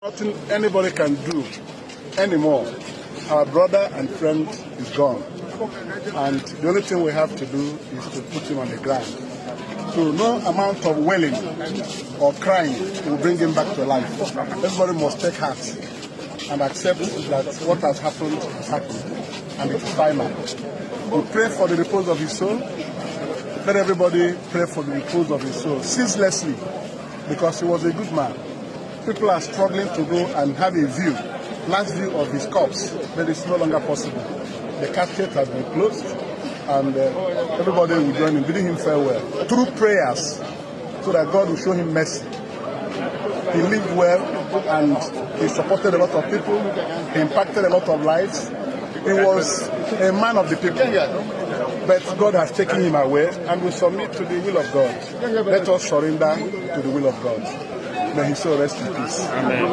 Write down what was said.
Nothing anybody can do anymore. Our brother and friend is gone. And the only thing we have to do is to put him on the ground. So no amount of wailing or crying will bring him back to life. Everybody must take heart and accept that what has happened, and it is final. We pray for the repose of his soul. Let everybody pray for the repose of his soul ceaselessly, because he was a good man. People are struggling to go and have a view, last view of his corpse, but it's no longer possible. The casket has been closed, and everybody will join in bidding him farewell through prayers, so that God will show him mercy. He lived well, and he supported a lot of people. He impacted a lot of lives. He was a man of the people. But God has taken him away, and we submit to the will of God. Let us surrender to the will of God. May his soul rest in peace. Amen.